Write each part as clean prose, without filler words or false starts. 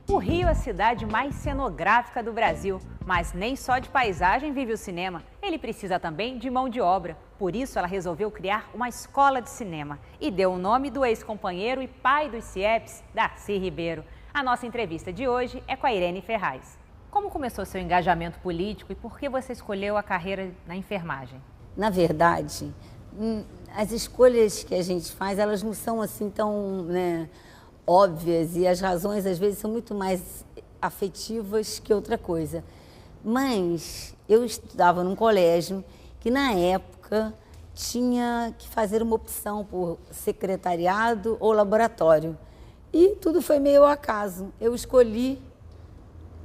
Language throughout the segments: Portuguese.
O Rio é a cidade mais cenográfica do Brasil, mas nem só de paisagem vive o cinema. Ele precisa também de mão de obra. Por isso, ela resolveu criar uma escola de cinema e deu o nome do ex-companheiro e pai dos CIEPs, Darcy Ribeiro. A nossa entrevista de hoje é com a Irene Ferraz. Como começou seu engajamento político e por que você escolheu a carreira na enfermagem? Na verdade, as escolhas que a gente faz, elas não são assim tão, óbvias, e as razões às vezes são muito mais afetivas que outra coisa. Mas eu estudava num colégio que na época tinha que fazer uma opção por secretariado ou laboratório. E tudo foi meio ao acaso. Eu escolhi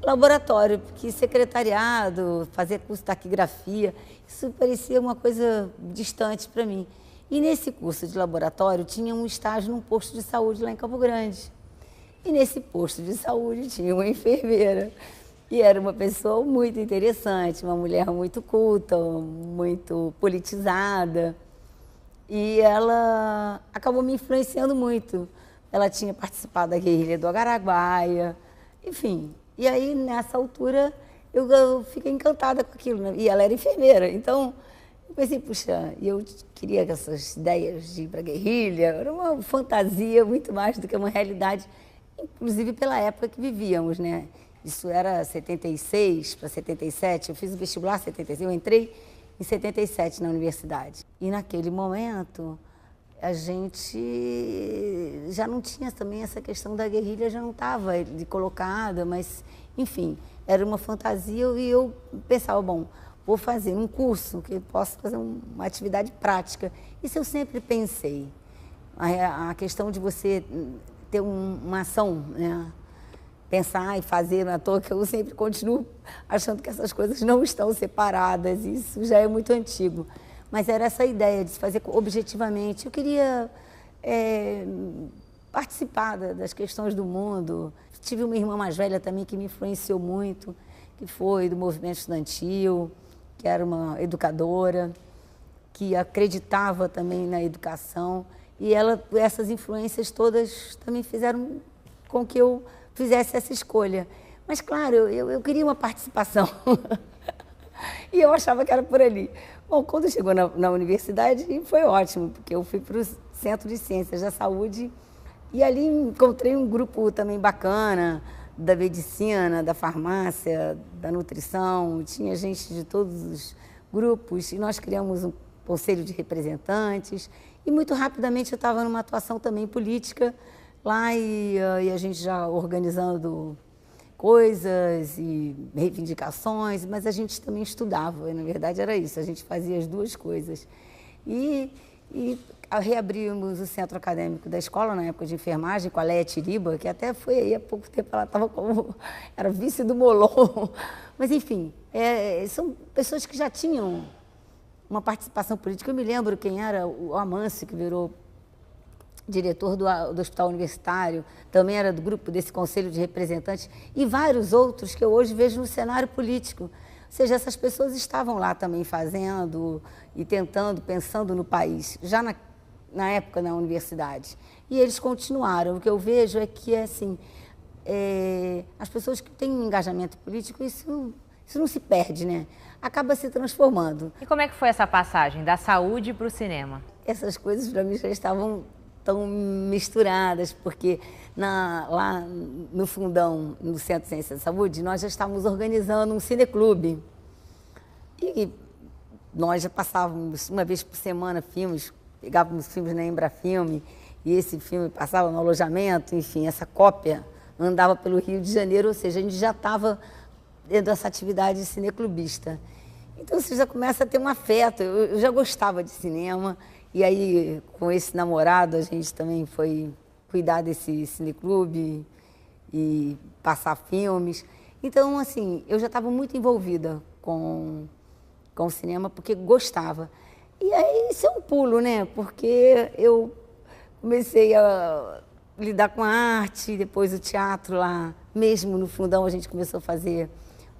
laboratório, porque secretariado, fazer curso de taquigrafia, isso parecia uma coisa distante para mim. E nesse curso de laboratório tinha um estágio num posto de saúde lá em Campo Grande. E nesse posto de saúde tinha uma enfermeira. E era uma pessoa muito interessante, uma mulher muito culta, muito politizada. E ela acabou me influenciando muito. Ela tinha participado da guerrilha do Araguaia, enfim. E aí, nessa altura, eu fiquei encantada com aquilo, né? E ela era enfermeira, então eu pensei, puxa, e eu queria que essas ideias de ir para a guerrilha, era uma fantasia muito mais do que uma realidade, inclusive pela época que vivíamos, né? Isso era 76 para 77, eu fiz o vestibular em 76, eu entrei em 77 na universidade. E naquele momento, a gente já não tinha também essa questão da guerrilha, já não estava colocada, mas, enfim, era uma fantasia e eu pensava, bom, vou fazer um curso que eu possa fazer uma atividade prática. Isso eu sempre pensei, a questão de você ter uma ação, né? Pensar e fazer na toa, que eu sempre continuo achando que essas coisas não estão separadas, isso já é muito antigo. Mas era essa ideia de se fazer objetivamente. Eu queria participar das questões do mundo. Tive uma irmã mais velha também que me influenciou muito, que foi do movimento estudantil, que era uma educadora, que acreditava também na educação. E essas influências todas também fizeram com que eu fizesse essa escolha. Mas, claro, eu queria uma participação. E eu achava que era por ali. Bom, quando chegou na universidade, foi ótimo, porque eu fui para o Centro de Ciências da Saúde e ali encontrei um grupo também bacana, da medicina, da farmácia, da nutrição, tinha gente de todos os grupos e nós criamos um conselho de representantes e muito rapidamente eu estava numa atuação também política lá e a gente já organizando coisas e reivindicações, mas a gente também estudava, e na verdade era isso, a gente fazia as duas coisas. E reabrimos o centro acadêmico da escola, na época de enfermagem, com a Leia Tiriba, que até foi aí há pouco tempo, ela estava como, era vice do Molon. Mas enfim, são pessoas que já tinham uma participação política. Eu me lembro quem era o Amâncio, que virou diretor do Hospital Universitário, também era do grupo desse Conselho de Representantes, e vários outros que eu hoje vejo no cenário político. Ou seja, essas pessoas estavam lá também fazendo e tentando, pensando no país, já na época na universidade. E eles continuaram. O que eu vejo é que, assim, as pessoas que têm um engajamento político, isso não se perde, né? Acaba se transformando. E como é que foi essa passagem da saúde para o cinema? Essas coisas, para mim, já estavam tão misturadas, porque lá no fundão, no Centro de Ciências da Saúde, nós já estávamos organizando um cineclube. E nós já passávamos uma vez por semana filmes, pegávamos filmes na Embrafilme, e esse filme passava no alojamento, enfim, essa cópia andava pelo Rio de Janeiro, ou seja, a gente já estava dentro dessa atividade cineclubista. Então você já começa a ter um afeto, eu já gostava de cinema. E aí, com esse namorado, a gente também foi cuidar desse cineclube e passar filmes. Então, assim, eu já estava muito envolvida com o cinema, porque gostava. E aí, isso é um pulo, né? Porque eu comecei a lidar com a arte, depois o teatro lá, mesmo no fundão, a gente começou a fazer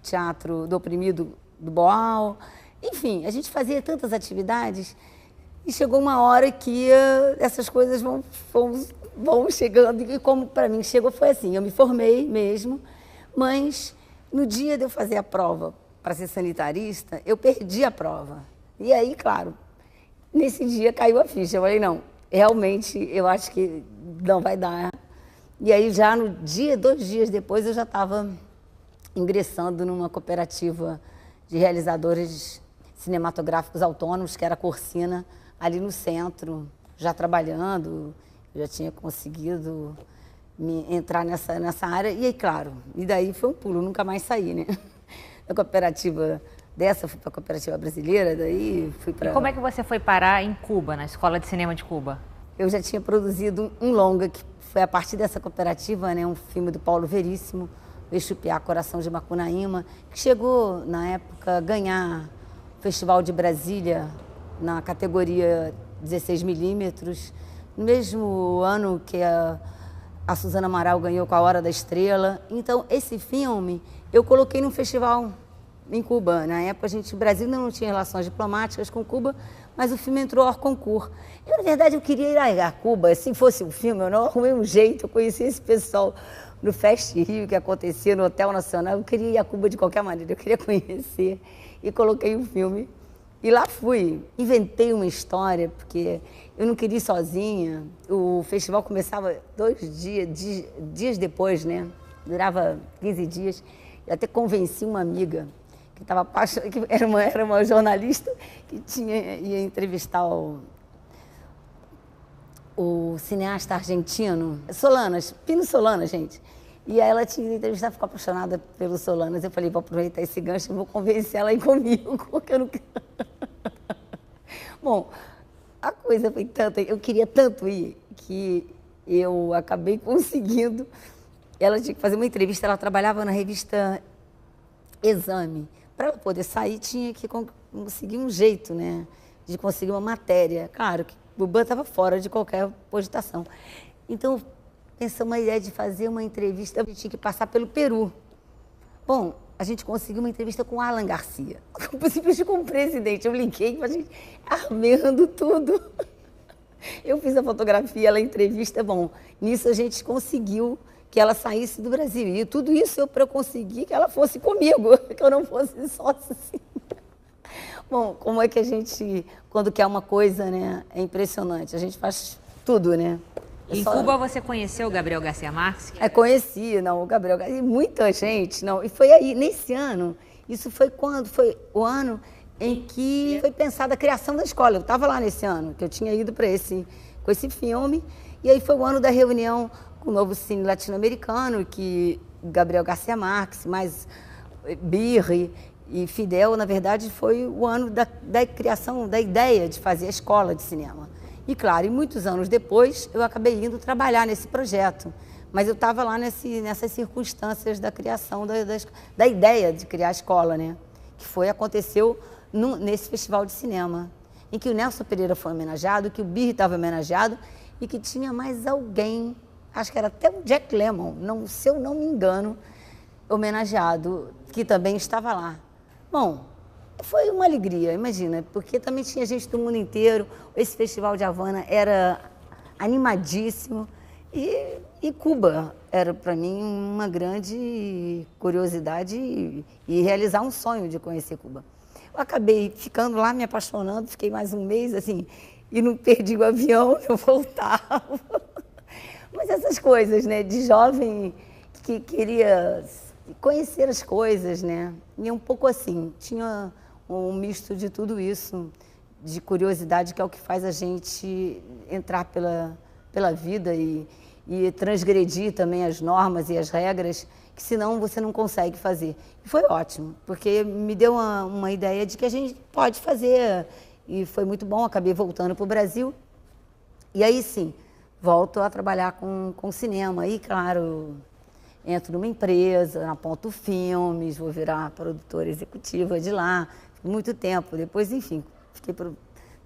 teatro do Oprimido do Boal. Enfim, a gente fazia tantas atividades. E chegou uma hora que essas coisas vão vão chegando, e como para mim chegou foi assim, eu me formei mesmo, mas no dia de eu fazer a prova para ser sanitarista, eu perdi a prova. E aí, claro, nesse dia caiu a ficha, eu falei, não, realmente eu acho que não vai dar. E aí já no dia, 2 dias depois, eu já estava ingressando numa cooperativa de realizadores cinematográficos autônomos, que era a Corsina, ali no centro, já trabalhando, já tinha conseguido entrar nessa área. E aí, claro, e daí foi um pulo, nunca mais saí, né? Da cooperativa dessa, fui para a cooperativa brasileira, daí fui para... E como é que você foi parar em Cuba, na Escola de Cinema de Cuba? Eu já tinha produzido um longa, que foi a partir dessa cooperativa, né, um filme do Paulo Veríssimo, o Exupiá, Coração de Macunaíma, que chegou, na época, a ganhar o Festival de Brasília na categoria 16mm, no mesmo ano que a Suzana Amaral ganhou com A Hora da Estrela. Então, esse filme eu coloquei num festival em Cuba. Na época, o Brasil ainda não tinha relações diplomáticas com Cuba, mas o filme entrou hors concours. Eu, na verdade, eu queria ir a Cuba. Se fosse um filme, eu não arrumei um jeito. Eu conheci esse pessoal no Fest Rio, que acontecia no Hotel Nacional. Eu queria ir a Cuba de qualquer maneira, eu queria conhecer. E coloquei o filme. E lá fui. Inventei uma história, porque eu não queria ir sozinha. O festival começava 2 dias depois, né? Durava 15 dias. Eu até convenci uma amiga que estava apaixonada, que era uma jornalista que ia entrevistar o cineasta argentino, Solanas, Pino Solanas, gente. E aí ela tinha entrevistado, ficou apaixonada pelo Solanas. Eu falei, vou aproveitar esse gancho e vou convencer ela a ir comigo, porque eu não... Bom, a coisa foi tanta, eu queria tanto ir, que eu acabei conseguindo. Ela tinha que fazer uma entrevista, ela trabalhava na revista Exame. Para ela poder sair, tinha que conseguir um jeito, né, de conseguir uma matéria. Claro que o Buban estava fora de qualquer cogitação. Então, pensamos uma ideia de fazer uma entrevista, a gente tinha que passar pelo Peru. Bom, a gente conseguiu uma entrevista com Alan Garcia, simplesmente com o presidente. Eu brinquei com a gente armando tudo. Eu fiz a fotografia, ela a entrevista. Bom, nisso a gente conseguiu que ela saísse do Brasil. E tudo isso para eu conseguir que ela fosse comigo, que eu não fosse sócia assim. Bom, como é que a gente, quando quer uma coisa, né, é impressionante. A gente faz tudo, né? Em Cuba você conheceu o Gabriel Garcia Marques? Conheci, não, o Gabriel Garcia, e muita gente, não. E foi aí, nesse ano, isso foi quando? Foi o ano em que foi pensada a criação da escola. Eu estava lá nesse ano, que eu tinha ido para com esse filme, e aí foi o ano da reunião com o novo cine latino-americano, que Gabriel Garcia Marques, mais Birri e Fidel, na verdade, foi o ano da criação, da ideia de fazer a escola de cinema. E, claro, e muitos anos depois, eu acabei indo trabalhar nesse projeto. Mas eu estava lá nessas circunstâncias da criação, da ideia de criar a escola, né? Que aconteceu nesse festival de cinema, em que o Nelson Pereira foi homenageado, que o Birri estava homenageado e que tinha mais alguém, acho que era até o Jack Lemmon, se eu não me engano, homenageado, que também estava lá. Bom, foi uma alegria, imagina, porque também tinha gente do mundo inteiro. Esse festival de Havana era animadíssimo e Cuba era para mim uma grande curiosidade e realizar um sonho de conhecer Cuba. Eu acabei ficando lá, me apaixonando, fiquei mais um mês assim e não perdi o avião, eu voltava. Mas essas coisas, né, de jovem que queria conhecer as coisas, né, e um pouco assim, tinha um misto de tudo isso, de curiosidade, que é o que faz a gente entrar pela vida e transgredir também as normas e as regras, que senão você não consegue fazer. E foi ótimo, porque me deu uma ideia de que a gente pode fazer, e foi muito bom. Acabei voltando para o Brasil, e aí sim, volto a trabalhar com cinema. E, claro, entro numa empresa, na Ponto Filmes, vou virar produtora executiva de lá, muito tempo. Depois, enfim, fiquei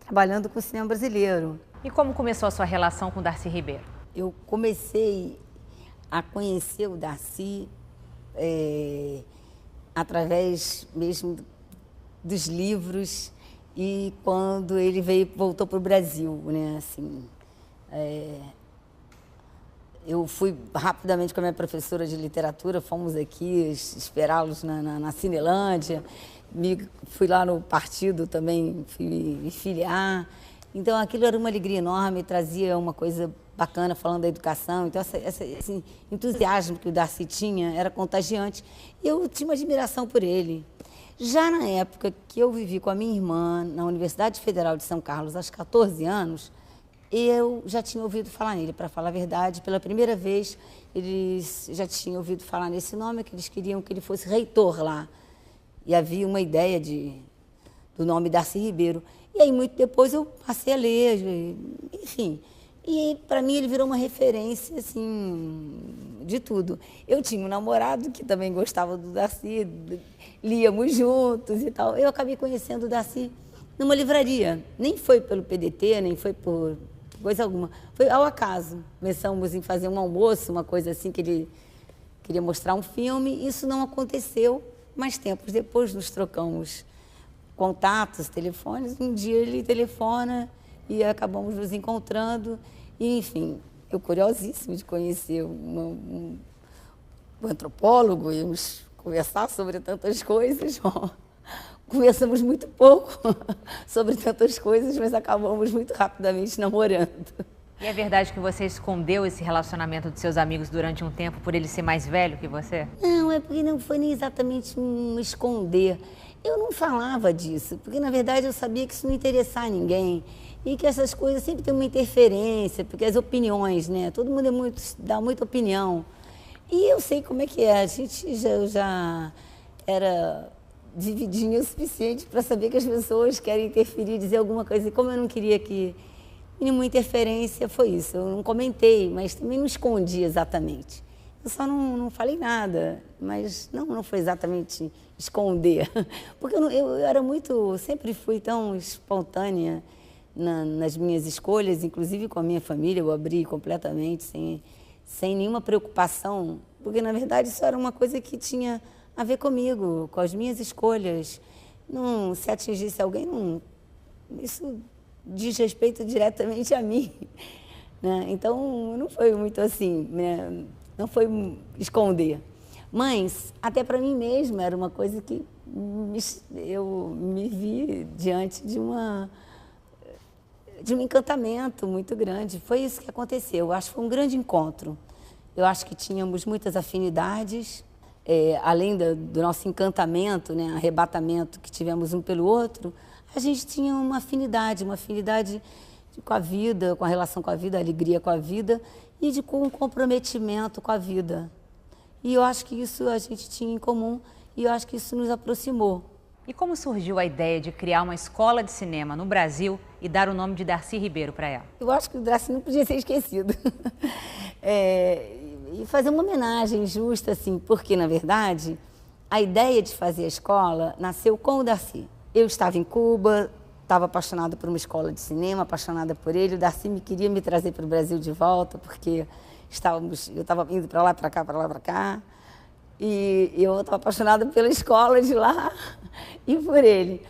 trabalhando com o cinema brasileiro. E como começou a sua relação com Darcy Ribeiro? Eu comecei a conhecer o Darcy através mesmo dos livros e quando ele voltou para o Brasil, né? Assim, Eu fui rapidamente com a minha professora de literatura, fomos aqui esperá-los na Cinelândia, fui lá no partido também, fui me filiar. Então, aquilo era uma alegria enorme, trazia uma coisa bacana falando da educação. Então, esse entusiasmo que o Darcy tinha era contagiante. E eu tinha uma admiração por ele. Já na época que eu vivi com a minha irmã na Universidade Federal de São Carlos, aos 14 anos, eu já tinha ouvido falar nele, para falar a verdade. Pela primeira vez, eles já tinham ouvido falar nesse nome, que eles queriam que ele fosse reitor lá. E havia uma ideia do nome Darcy Ribeiro. E aí, muito depois, eu passei a ler, enfim. E, para mim, ele virou uma referência, assim, de tudo. Eu tinha um namorado que também gostava do Darcy, líamos juntos e tal. Eu acabei conhecendo o Darcy numa livraria. Nem foi pelo PDT, nem foi por coisa alguma. Foi ao acaso. Começamos em fazer um almoço, uma coisa assim, que ele queria mostrar um filme. Isso não aconteceu, mas tempos depois nos trocamos contatos, telefones. Um dia ele telefona e acabamos nos encontrando. E, enfim, eu curiosíssima de conhecer um antropólogo, íamos conversar sobre tantas coisas. Conversamos muito pouco sobre tantas coisas, mas acabamos muito rapidamente namorando. E é verdade que você escondeu esse relacionamento dos seus amigos durante um tempo por ele ser mais velho que você? Não, é porque não foi nem exatamente um esconder. Eu não falava disso, porque na verdade eu sabia que isso não interessava a ninguém e que essas coisas sempre têm uma interferência, porque as opiniões, né? Todo mundo dá muita opinião. E eu sei como é que é, a gente já era dividinha o suficiente para saber que as pessoas querem interferir, dizer alguma coisa. E como eu não queria que nenhuma interferência, foi isso. Eu não comentei, mas também não escondi exatamente. Eu só não falei nada, mas não foi exatamente esconder. Porque eu era sempre fui tão espontânea nas minhas escolhas, inclusive com a minha família, eu abri completamente, sem nenhuma preocupação, porque na verdade isso era uma coisa que tinha a ver comigo, com as minhas escolhas. Não, se atingisse alguém, isso diz respeito diretamente a mim, né? Então, não foi muito assim, né? Não foi esconder. Mas, até para mim mesma, era uma coisa que eu me vi diante de um encantamento muito grande. Foi isso que aconteceu. Eu acho que foi um grande encontro. Eu acho que tínhamos muitas afinidades, além do nosso encantamento, né, arrebatamento que tivemos um pelo outro, a gente tinha uma afinidade com a vida, com a relação com a vida, a alegria com a vida e com um comprometimento com a vida. E eu acho que isso a gente tinha em comum e eu acho que isso nos aproximou. E como surgiu a ideia de criar uma escola de cinema no Brasil e dar o nome de Darcy Ribeiro para ela? Eu acho que o Darcy não podia ser esquecido. E fazer uma homenagem justa, assim, porque, na verdade, a ideia de fazer a escola nasceu com o Darcy. Eu estava em Cuba, estava apaixonada por uma escola de cinema, apaixonada por ele. O Darcy queria me trazer para o Brasil de volta, porque eu estava indo para lá, para cá, para lá, para cá. E eu estava apaixonada pela escola de lá e por ele.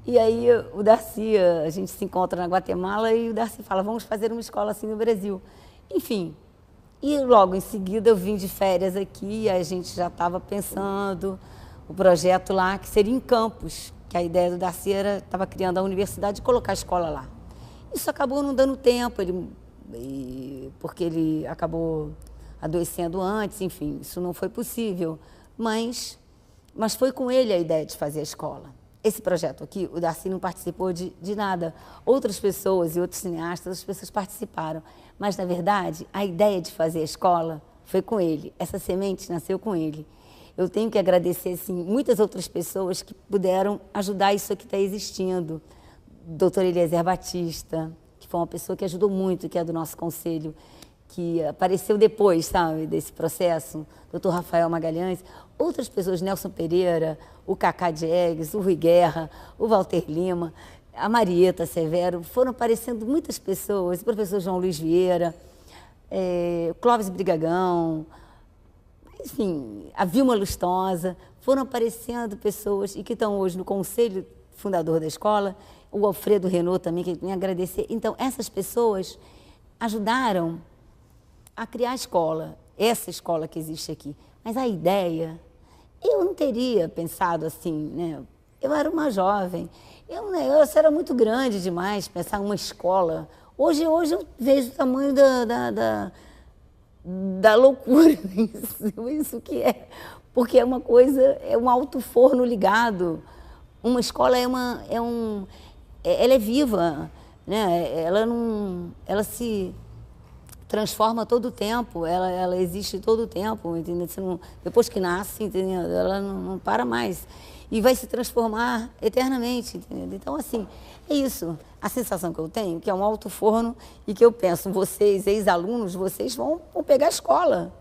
E aí o Darcy, a gente se encontra na Guatemala e o Darcy fala, vamos fazer uma escola assim no Brasil. Enfim, e logo em seguida eu vim de férias aqui e a gente já estava pensando o projeto lá, que seria em Campos, que a ideia do Darcy estava criando a universidade e colocar a escola lá. Isso acabou não dando tempo, porque ele acabou adoecendo antes, enfim, isso não foi possível. Mas foi com ele a ideia de fazer a escola. Esse projeto aqui, o Darcy não participou de nada. Outras pessoas e outros cineastas, as pessoas participaram. Mas, na verdade, a ideia de fazer a escola foi com ele. Essa semente nasceu com ele. Eu tenho que agradecer, assim, muitas outras pessoas que puderam ajudar isso aqui a estar existindo. Doutor Eliezer Batista, que foi uma pessoa que ajudou muito, que é do nosso conselho, que apareceu depois, sabe, desse processo, Dr. Rafael Magalhães, outras pessoas, Nelson Pereira, o Cacá Diegues, o Rui Guerra, o Walter Lima, a Marieta Severo, foram aparecendo muitas pessoas, o professor João Luiz Vieira, Clóvis Brigagão, enfim, a Vilma Lustosa, foram aparecendo pessoas e que estão hoje no conselho fundador da escola, o Alfredo Renault também, que me agradecer. Então, essas pessoas ajudaram a criar a escola, essa escola que existe aqui. Mas a ideia, eu não teria pensado assim, né? Eu era uma jovem, eu era muito grande demais pensar em uma escola. Hoje eu vejo o tamanho da loucura isso que é. Porque é uma coisa, é um alto forno ligado. Uma escola ela é viva, né? Ela se transforma todo o tempo, ela existe todo o tempo, entendeu? Depois que nasce, entendeu? Ela não para mais. E vai se transformar eternamente, entendeu? Então, assim, é isso. A sensação que eu tenho, que é um alto forno, e que eu penso, vocês, ex-alunos, vocês vão pegar a escola.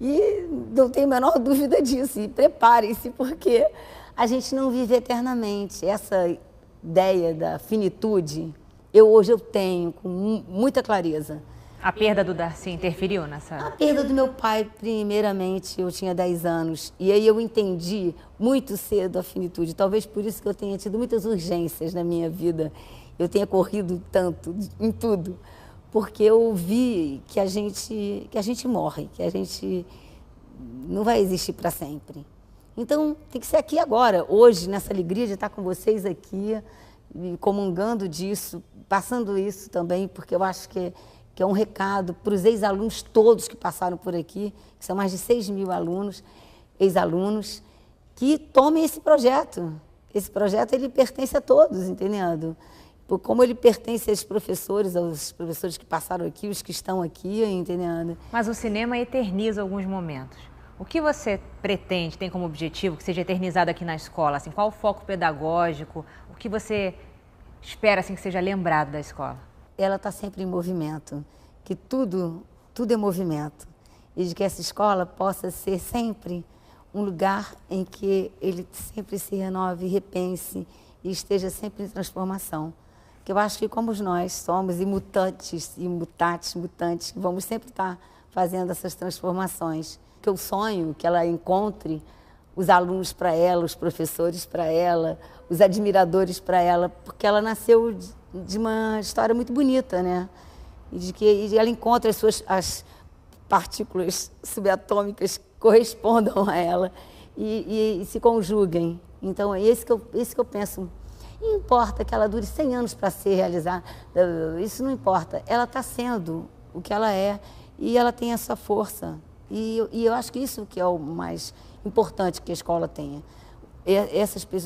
E não tenho a menor dúvida disso. E preparem-se, porque a gente não vive eternamente. Essa ideia da finitude, hoje eu tenho com muita clareza. A perda do Darcy interferiu nessa? A perda do meu pai, primeiramente, eu tinha 10 anos. E aí eu entendi muito cedo a finitude. Talvez por isso que eu tenha tido muitas urgências na minha vida. Eu tenha corrido tanto em tudo. Porque eu vi que a gente morre, que a gente não vai existir para sempre. Então, tem que ser aqui agora, hoje, nessa alegria de estar com vocês aqui, comungando disso, passando isso também, porque eu acho que é um recado para os ex-alunos todos que passaram por aqui, que são mais de 6 mil alunos, ex-alunos, que tomem esse projeto. Esse projeto, ele pertence a todos, entendendo? Como ele pertence aos professores que passaram aqui, os que estão aqui, entendendo? Mas o cinema eterniza alguns momentos. O que você pretende, tem como objetivo que seja eternizado aqui na escola? Assim, qual o foco pedagógico? O que você espera assim, que seja lembrado da escola? Ela está sempre em movimento, que tudo é movimento. E de que essa escola possa ser sempre um lugar em que ele sempre se renove, repense e esteja sempre em transformação. Que eu acho que como nós somos imutantes, mutantes, vamos sempre estar fazendo essas transformações. Que eu sonho que ela encontre os alunos para ela, os professores para ela, os admiradores para ela, porque ela nasceu de uma história muito bonita, né? E de que ela encontra as partículas subatômicas que correspondam a ela e se conjuguem. Então, é esse que eu penso. Não importa que ela dure 100 anos para ser realizada, isso não importa. Ela está sendo o que ela é e ela tem essa força. E eu acho que isso que é o mais importante que a escola tenha.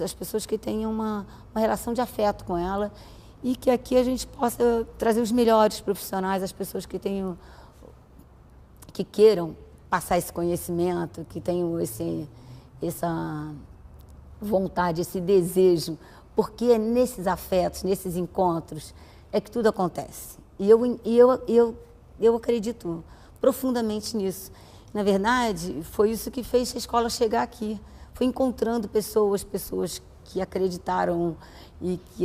As pessoas que tenham uma relação de afeto com ela e que aqui a gente possa trazer os melhores profissionais, as pessoas que queiram passar esse conhecimento, que tenham essa vontade, esse desejo, porque é nesses afetos, nesses encontros, é que tudo acontece. E eu acredito profundamente nisso. Na verdade, foi isso que fez a escola chegar aqui. Foi encontrando pessoas que acreditaram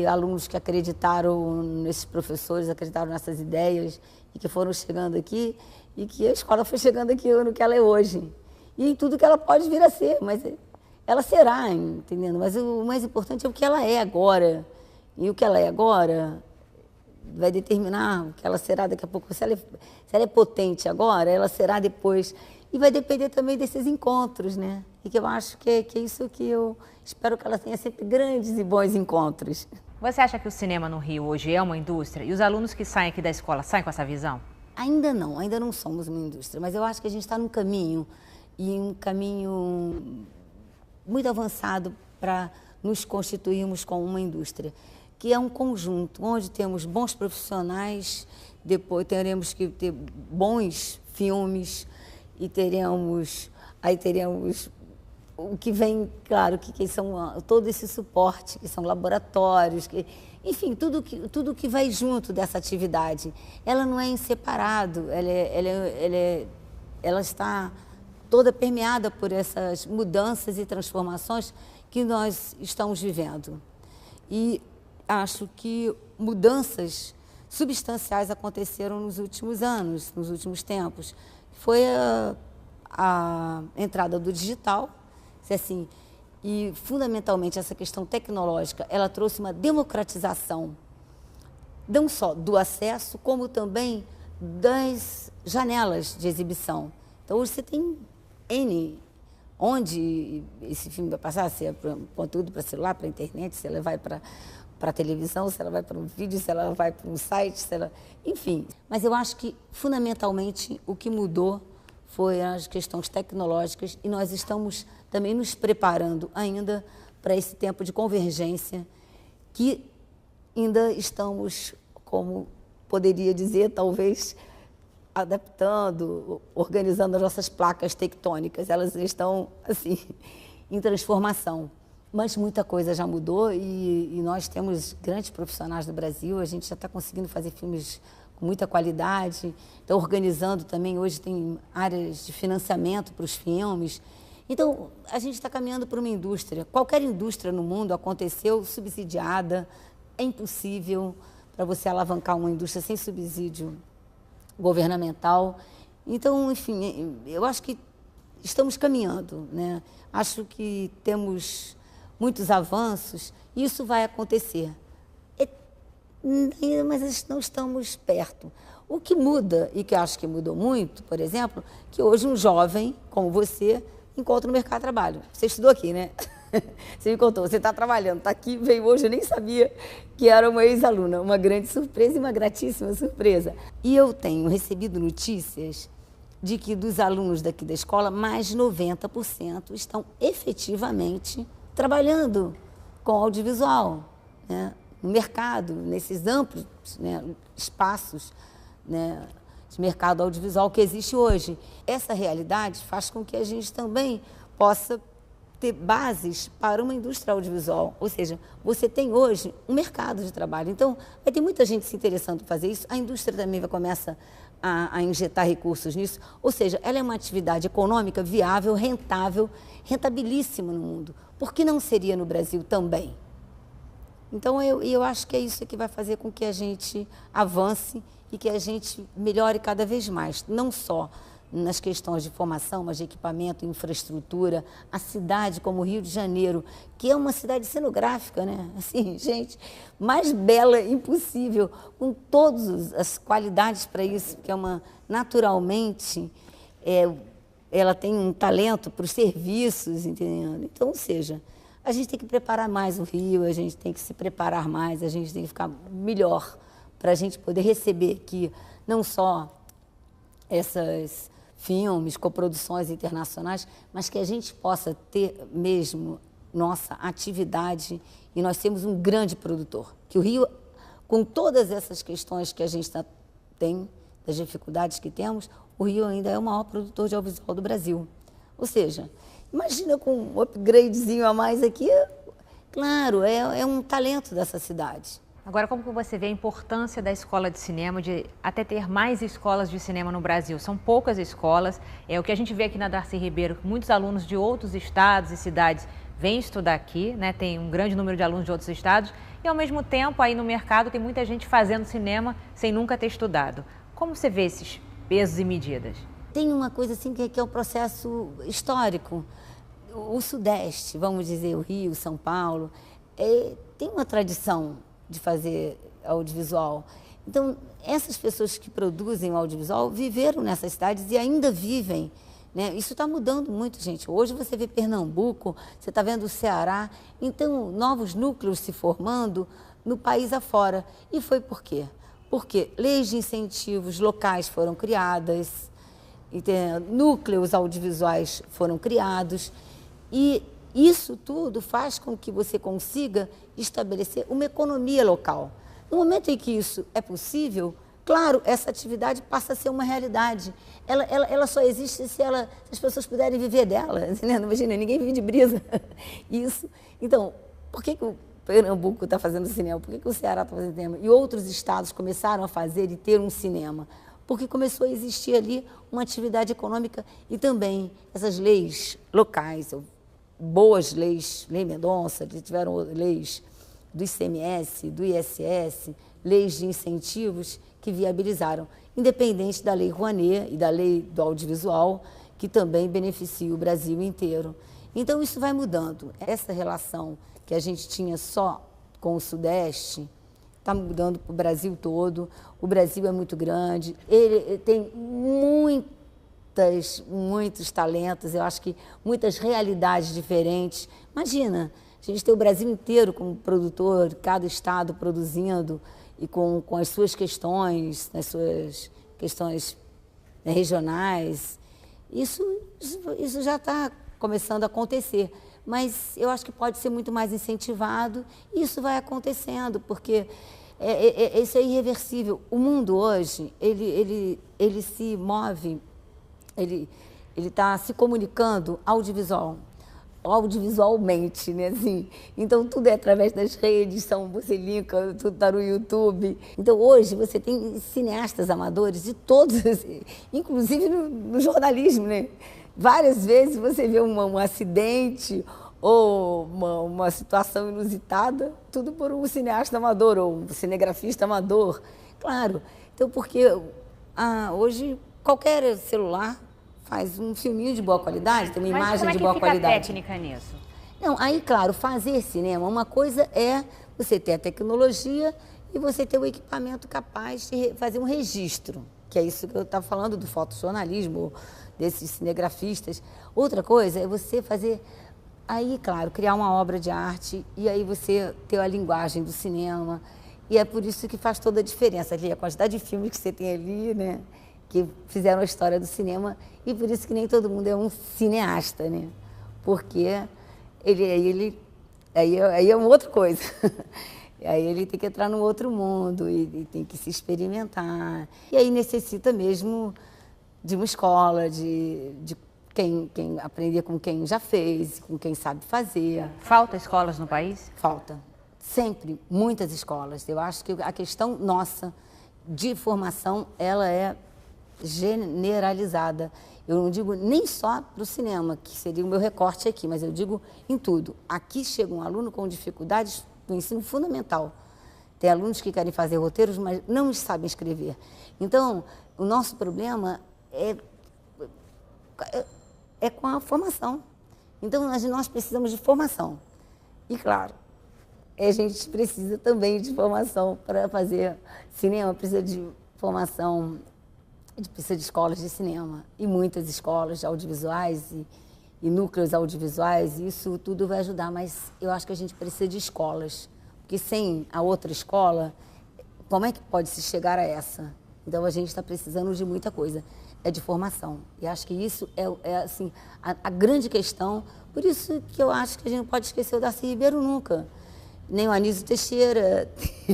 alunos que acreditaram nesses professores, acreditaram nessas ideias e que foram chegando aqui e que a escola foi chegando aqui no que ela é hoje. E em tudo que ela pode vir a ser, mas ela será, entendendo? Mas o mais importante é o que ela é agora. E o que ela é agora vai determinar o que ela será daqui a pouco. Se ela é potente agora, ela será depois. E vai depender também desses encontros, né? E que eu acho que é isso que eu espero que ela tenha sempre grandes e bons encontros. Você acha que o cinema no Rio hoje é uma indústria? E os alunos que saem aqui da escola saem com essa visão? Ainda não somos uma indústria, mas eu acho que a gente está num caminho, e um caminho muito avançado para nos constituirmos como uma indústria, que é um conjunto onde temos bons profissionais, depois teremos que ter bons filmes e teremos o que vem, claro, que são todo esse suporte, que são laboratórios, enfim, tudo que vai junto dessa atividade. Ela não é em separado, ela está toda permeada por essas mudanças e transformações que nós estamos vivendo. E acho que mudanças substanciais aconteceram nos últimos anos, nos últimos tempos. Foi a entrada do digital, assim, e fundamentalmente essa questão tecnológica, ela trouxe uma democratização, não só do acesso, como também das janelas de exibição. Então, hoje você tem N, onde esse filme vai passar, se é conteúdo para celular, para internet, se ela vai para televisão, se ela vai para um vídeo, se ela vai para um site, enfim. Mas eu acho que, fundamentalmente, o que mudou foi as questões tecnológicas e nós estamos também nos preparando ainda para esse tempo de convergência que ainda estamos, como poderia dizer, talvez, adaptando, organizando as nossas placas tectônicas. Elas estão, assim, em transformação. Mas muita coisa já mudou e nós temos grandes profissionais do Brasil, a gente já está conseguindo fazer filmes com muita qualidade, está organizando também, hoje tem áreas de financiamento para os filmes. Então, a gente está caminhando para uma indústria. Qualquer indústria no mundo aconteceu subsidiada, é impossível para você alavancar uma indústria sem subsídio governamental. Então, enfim, eu acho que estamos caminhando, né? Acho que temos muitos avanços e isso vai acontecer. Mas não estamos perto. O que muda, e que eu acho que mudou muito, por exemplo, que hoje um jovem como você encontra no mercado de trabalho. Você estudou aqui, né? Você me contou, você está trabalhando, está aqui, veio hoje, eu nem sabia que era uma ex-aluna. Uma grande surpresa e uma gratíssima surpresa. E eu tenho recebido notícias de que dos alunos daqui da escola, mais de 90% estão efetivamente trabalhando com audiovisual, né? No mercado, nesses amplos, né, espaços, né, de mercado audiovisual que existe hoje. Essa realidade faz com que a gente também possa ter bases para uma indústria audiovisual. Ou seja, você tem hoje um mercado de trabalho. Então, vai ter muita gente se interessando em fazer isso. A indústria também vai começar a injetar recursos nisso. Ou seja, ela é uma atividade econômica viável, rentável, rentabilíssima no mundo. Por que não seria no Brasil também? Então, eu acho que é isso que vai fazer com que a gente avance e que a gente melhore cada vez mais, não só nas questões de formação, mas de equipamento, infraestrutura, a cidade como o Rio de Janeiro, que é uma cidade cenográfica, né? Assim, gente, mais bela impossível, com todas as qualidades para isso, que é uma, naturalmente, ela tem um talento para os serviços, entendeu? Então, ou seja, a gente tem que preparar mais o Rio, a gente tem que se preparar mais, a gente tem que ficar melhor para a gente poder receber aqui não só essas filmes, coproduções internacionais, mas que a gente possa ter mesmo nossa atividade. E nós temos um grande produtor, que o Rio, com todas essas questões que a gente tem, das dificuldades que temos, o Rio ainda é o maior produtor de audiovisual do Brasil. Ou seja, imagina com um upgradezinho a mais aqui, claro, é um talento dessa cidade. Agora, como que você vê a importância da escola de cinema, de até ter mais escolas de cinema no Brasil? São poucas escolas, o que a gente vê aqui na Darcy Ribeiro, muitos alunos de outros estados e cidades vêm estudar aqui, né? Tem um grande número de alunos de outros estados e, ao mesmo tempo, aí no mercado tem muita gente fazendo cinema sem nunca ter estudado. Como você vê esses pesos e medidas? Tem uma coisa assim que é um processo histórico. O Sudeste, vamos dizer, o Rio, São Paulo, tem uma tradição de fazer audiovisual. Então, essas pessoas que produzem o audiovisual viveram nessas cidades e ainda vivem, né? Isso está mudando muito, gente. Hoje você vê Pernambuco, você está vendo o Ceará, então novos núcleos se formando no país afora. E foi por quê? Porque leis de incentivos locais foram criadas, núcleos audiovisuais foram criados e isso tudo faz com que você consiga estabelecer uma economia local. No momento em que isso é possível, claro, essa atividade passa a ser uma realidade. Ela só existe se as pessoas puderem viver dela. Imagina, ninguém vive de brisa. Isso. Então, por que o Pernambuco está fazendo cinema? Por que o Ceará está fazendo cinema? E outros estados começaram a fazer e ter um cinema? Porque começou a existir ali uma atividade econômica e também essas leis locais, boas leis, Lei Mendonça, tiveram leis do ICMS, do ISS, leis de incentivos que viabilizaram, independente da Lei Rouanet e da Lei do Audiovisual, que também beneficia o Brasil inteiro. Então, isso vai mudando. Essa relação que a gente tinha só com o Sudeste, está mudando para o Brasil todo. O Brasil é muito grande, ele tem muitos talentos, eu acho que muitas realidades diferentes. Imagina, a gente tem o Brasil inteiro como produtor, cada estado produzindo e com as suas questões, as suas questões, né, regionais. Isso já está começando a acontecer, mas eu acho que pode ser muito mais incentivado e isso vai acontecendo, porque isso é irreversível. O mundo hoje, ele se move, ele está se comunicando audiovisualmente, né? Assim, então tudo é através das redes, você linka, tudo está no YouTube. Então hoje você tem cineastas amadores de todos, inclusive no jornalismo, né? Várias vezes você vê um acidente ou uma situação inusitada, tudo por um cineasta amador ou um cinegrafista amador. Claro, então porque hoje qualquer celular faz um filminho de boa qualidade, tem uma imagem de boa qualidade. Mas como é que fica a técnica nisso? Não, aí, claro, fazer cinema, uma coisa é você ter a tecnologia e você ter o equipamento capaz de fazer um registro, que é isso que eu estava falando do fotojornalismo, desses cinegrafistas. Outra coisa é você fazer, aí, claro, criar uma obra de arte e aí você ter a linguagem do cinema. E é por isso que faz toda a diferença ali, a quantidade de filmes que você tem ali, né, que fizeram a história do cinema, e por isso que nem todo mundo é um cineasta, né? Porque aí é uma outra coisa. Aí ele tem que entrar num outro mundo e tem que se experimentar. E aí necessita mesmo de uma escola, de quem aprender com quem já fez, com quem sabe fazer. Falta escolas no país? Falta. Sempre, muitas escolas. Eu acho que a questão nossa de formação, ela é generalizada. Eu não digo nem só para o cinema, que seria o meu recorte aqui, mas eu digo em tudo. Aqui chega um aluno com dificuldades no ensino fundamental. Tem alunos que querem fazer roteiros, mas não sabem escrever. Então, o nosso problema é com a formação. Então, nós precisamos de formação. E, claro, a gente precisa também de formação para fazer cinema, precisa de formação, precisa de escolas de cinema e muitas escolas de audiovisuais e núcleos audiovisuais, e isso tudo vai ajudar, mas eu acho que a gente precisa de escolas, porque sem a outra escola, como é que pode se chegar a essa? Então a gente está precisando de muita coisa, é de formação, e acho que isso é assim, a grande questão, por isso que eu acho que a gente não pode esquecer o Darcy Ribeiro nunca. Nem o Anísio Teixeira,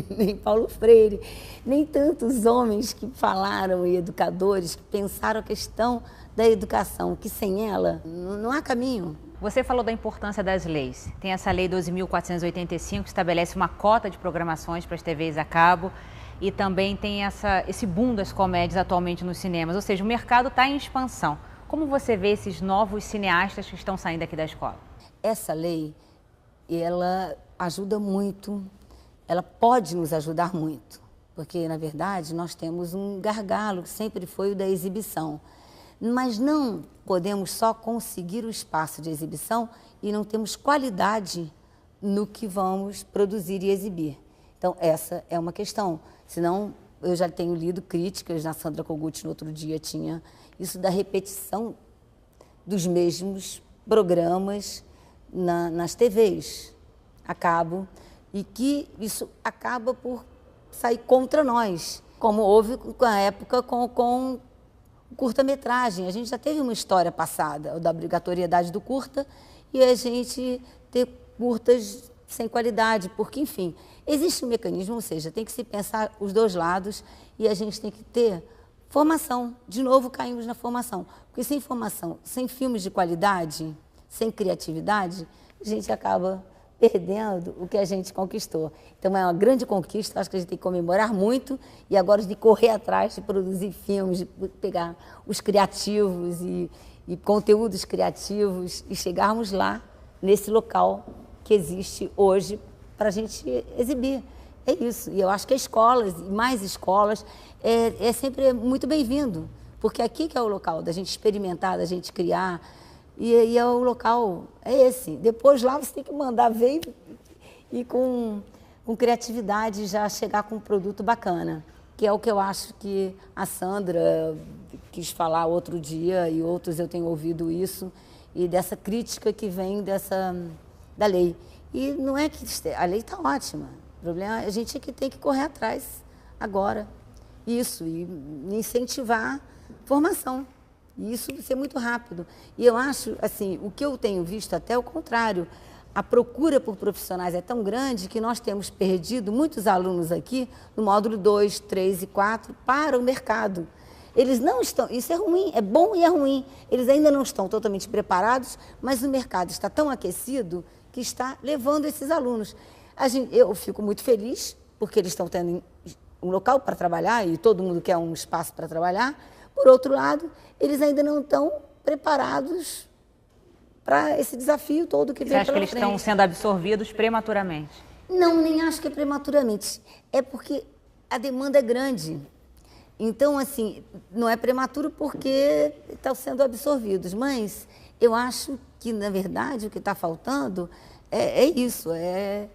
nem Paulo Freire, nem tantos homens que falaram e educadores que pensaram a questão da educação, que sem ela não há caminho. Você falou da importância das leis. Tem essa lei 12.485 que estabelece uma cota de programações para as TVs a cabo e também tem esse boom das comédias atualmente nos cinemas, ou seja, o mercado está em expansão. Como você vê esses novos cineastas que estão saindo aqui da escola? Essa lei, ela ajuda muito, ela pode nos ajudar muito, porque, na verdade, nós temos um gargalo que sempre foi o da exibição. Mas não podemos só conseguir o espaço de exibição e não temos qualidade no que vamos produzir e exibir. Então, essa é uma questão. Senão, eu já tenho lido críticas, na Sandra Kogut no outro dia tinha isso da repetição dos mesmos programas nas TVs a cabo, e que isso acaba por sair contra nós, como houve com a época com curta-metragem. A gente já teve uma história passada, da obrigatoriedade do curta, e a gente ter curtas sem qualidade, porque, enfim, existe um mecanismo, ou seja, tem que se pensar os dois lados, e a gente tem que ter formação. De novo, caímos na formação, porque sem formação, sem filmes de qualidade, sem criatividade, a gente acaba perdendo o que a gente conquistou. Então é uma grande conquista, acho que a gente tem que comemorar muito e agora de correr atrás de produzir filmes, de pegar os criativos e conteúdos criativos e chegarmos lá, nesse local que existe hoje para a gente exibir. É isso. E eu acho que escolas, mais escolas, é sempre muito bem-vindo, porque aqui que é o local da gente experimentar, da gente criar. E é o local, é esse. Depois lá você tem que mandar ver e com com criatividade, já chegar com um produto bacana, que é o que eu acho que a Sandra quis falar outro dia e outros eu tenho ouvido isso, e dessa crítica que vem da lei. E não é que a lei está ótima, o problema é a gente que tem que correr atrás agora, isso, e incentivar formação, e isso ser muito rápido. E eu acho, assim, o que eu tenho visto até o contrário, a procura por profissionais é tão grande que nós temos perdido muitos alunos aqui no módulo 2, 3 e 4 para o mercado. Eles não estão, isso é ruim, é bom e é ruim, eles ainda não estão totalmente preparados, mas o mercado está tão aquecido que está levando esses alunos. Eu fico muito feliz, porque eles estão tendo um local para trabalhar e todo mundo quer um espaço para trabalhar. Por outro lado, eles ainda não estão preparados para esse desafio todo que vem pela frente. Você acha que eles estão sendo absorvidos prematuramente? Não, nem acho que é prematuramente. É porque a demanda é grande. Então, assim, não é prematuro porque estão sendo absorvidos. Mas eu acho que, na verdade, o que está faltando é isso, é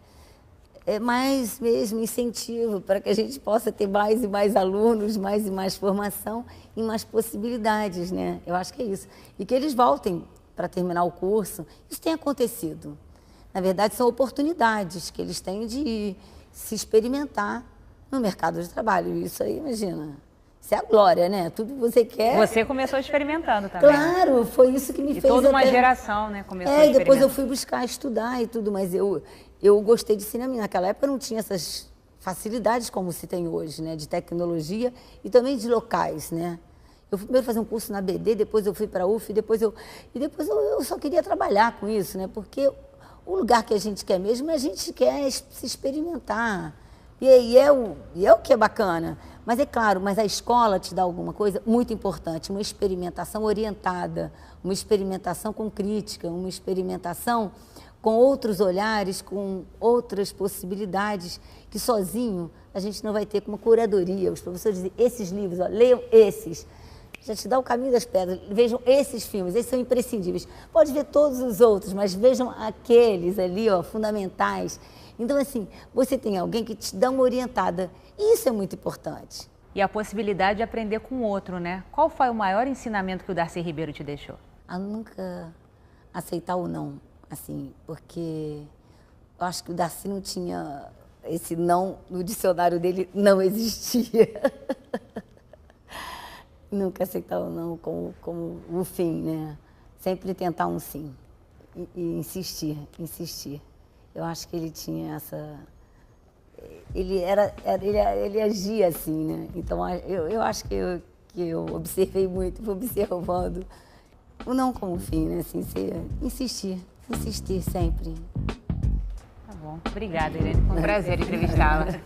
mais mesmo incentivo para que a gente possa ter mais e mais alunos, mais e mais formação e mais possibilidades, né? Eu acho que é isso. E que eles voltem para terminar o curso. Isso tem acontecido. Na verdade, são oportunidades que eles têm de se experimentar no mercado de trabalho. Isso aí, imagina, isso é a glória, né? Tudo que você quer... Você começou experimentando também. Claro, foi isso que me fez... E toda uma geração, né, começou a experimentar. E depois eu fui buscar estudar e tudo, mas eu gostei de cinema. Naquela época não tinha essas facilidades como se tem hoje, né? De tecnologia e também de locais, né? Eu fui primeiro fazer um curso na BD, depois eu fui para a UF, depois eu só queria trabalhar com isso, né? Porque o lugar que a gente quer mesmo, a gente quer se experimentar. E é o que é bacana. Mas é claro, mas a escola te dá alguma coisa muito importante, uma experimentação orientada, uma experimentação com crítica, uma experimentação com outros olhares, com outras possibilidades, que sozinho a gente não vai ter, com uma curadoria. Os professores dizem, esses livros, ó, leiam esses. Já te dá o caminho das pedras, vejam esses filmes, esses são imprescindíveis. Pode ver todos os outros, mas vejam aqueles ali, ó, fundamentais. Então, assim, você tem alguém que te dá uma orientada, e isso é muito importante. E a possibilidade de aprender com o outro, né? Qual foi o maior ensinamento que o Darcy Ribeiro te deixou? A nunca aceitar o não, assim, porque eu acho que o Darcy não tinha, esse não, no dicionário dele não existia. Nunca aceitar o não como o fim, né? Sempre tentar um sim e insistir. Eu acho que ele tinha essa... Ele agia assim, né? Então, eu acho que eu observei muito, fui observando o não como fim, né? Assim, insistir sempre. Tá bom. Obrigada, Irene. Foi um prazer entrevistá-la.